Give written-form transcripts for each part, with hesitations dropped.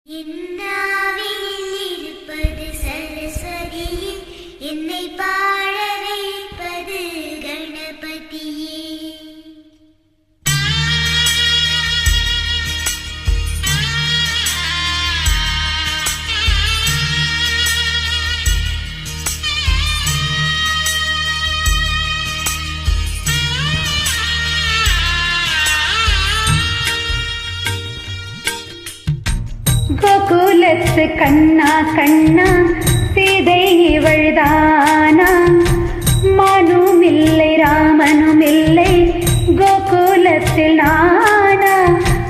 என்னாவில் இருப்பது சரஸ்வதியே, என்னை பாட வைப்பது கணபதியே. கோகுலத்து கண்ணா கண்ணா சீதை இவள்தானா? மனும் இல்லை ராமனும் இல்லை கோகுலத்தில் நானா?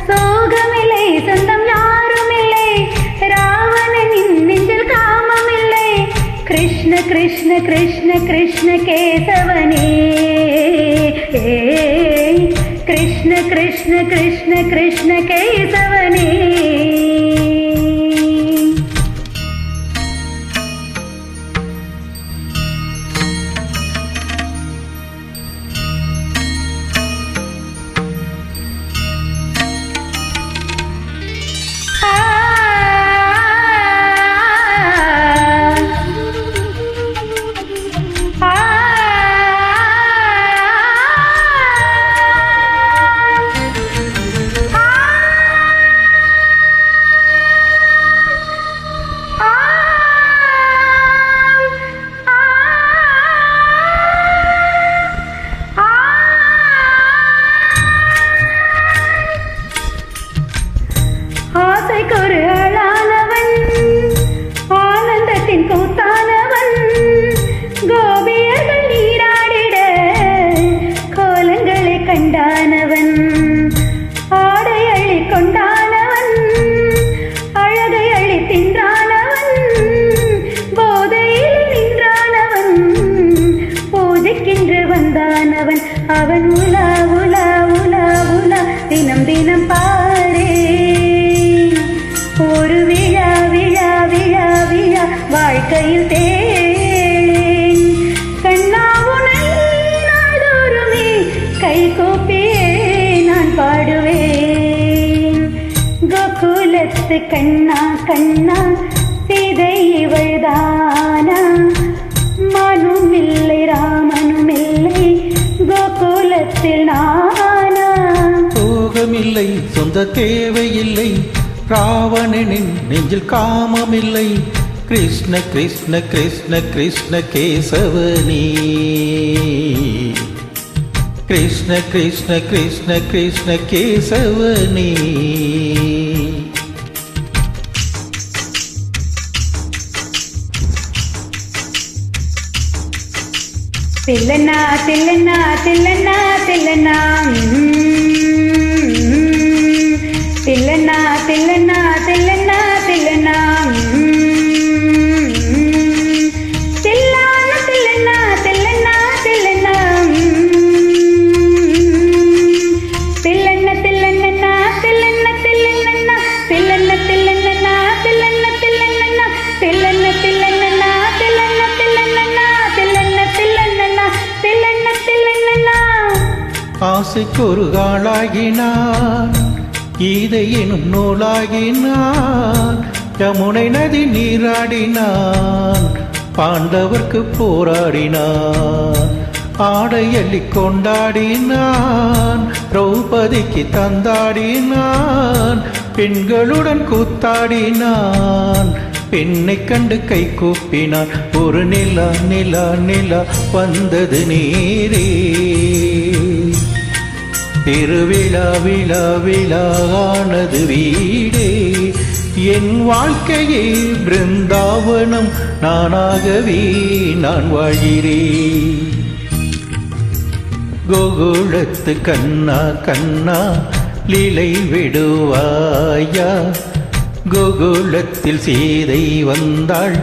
சோகமில்லை சொந்தம் யாரும் இல்லை, ராவணனின் நெஞ்சில் காமம் இல்லை. கிருஷ்ண கிருஷ்ண கிருஷ்ண கிருஷ்ண கேசவனே, கிருஷ்ண கிருஷ்ண கிருஷ்ண கிருஷ்ண கேசவனே. ஆசைக்கொரு ஆளானவன், ஆனந்தத்தின் கூத்தானவன், கோபியர்கள் நீராடிட கோலங்களை கண்டானவன். ஆடை அள்ளி கொண்டானவன், அழகை அள்ளி தின்றானவன், போதையில் நின்றானவன், பூஜைக்கென்று வந்தானவன். அவன் உலா உலா உலா உலா தினம் தினம் பாரே, ஒரு விழா விழா விழா விழா வாழ்க்கையில் தேன். கண்ணாவுனை நாள்தோறுமே கை கூப்பியே நான் பாடுவேன். கோகுலத்து கண்ணா கண்ணா சீதை இவள்தானா? மனும் இல்லை ராமனும் இல்லை கோகுலத்தில் நானா? சோகமில்லை சொந்த தேவையில்லை, ராவணனின் நெஞ்சில் காமமில்லை. கிருஷ்ண கிருஷ்ண கிருஷ்ண கிருஷ்ண கேசவனே, கிருஷ்ண கிருஷ்ண கிருஷ்ண கிருஷ்ண கேசவனே. தில்லனா தில்லனா தில்லனா தில்லனா தில்லனா தில்லனா தில்லனா தில்லனா தில்லான தில்லனா தில்லனா தில்லனா தில்லன தில்லனா தில்லன தில்லனா தில்லன தில்லனா தில்லன தில்லனா தில்லன தில்லனா தில்லன தில்லனா தில்லன தில்லனா தில்லன தில்லனா. ஆசைக்கொரு ஆளாகினான், கீதை எனும் நூலாகினான். யமுனை நதி நீராடினான், பாண்டவர்க்கு போராடினான். ஆடை அள்ளி கொண்டாடினான், திரௌபதிக்கு தந்தாடினான். பெண்களுடன் கூத்தாடினான், பெண்ணை கண்டு கை கூப்பினான். ஒரு நிலா நிலா நிலா வந்தது நேரே, திருவிழா விழா விழானது வீடே. என் வாழ்க்கையே பிருந்தாவனம், நானாகவே நான் வாழ்கிறேன். கோகுலத்து கண்ணா கண்ணா லீலை விடுவாயா? கோகுலத்தில் சீதை வந்தாள்,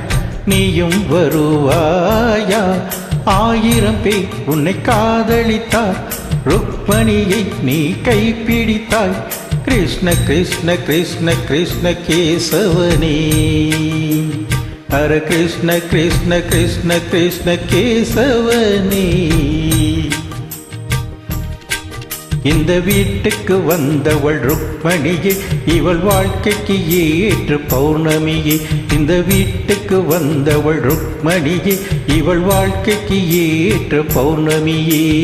நீயும் வருவாயா? 1000 பேர் உன்னை காதலித்தார், ருக்மணியை நீ கைப்பிடித்தாய். கிருஷ்ண கிருஷ்ண கிருஷ்ண கிருஷ்ண கேசவனே, ஹர கிருஷ்ண கிருஷ்ண கிருஷ்ண கிருஷ்ண கேசவனே. இந்த வீட்டுக்கு வந்தவள் ருக்மணியே, இவள் வாழ்க்கைக்கு ஏற்ற பௌர்ணமியே. இந்த வீட்டுக்கு வந்தவள் ருக்மணியே, இவள் வாழ்க்கைக்கு ஏற்ற பௌர்ணமியே.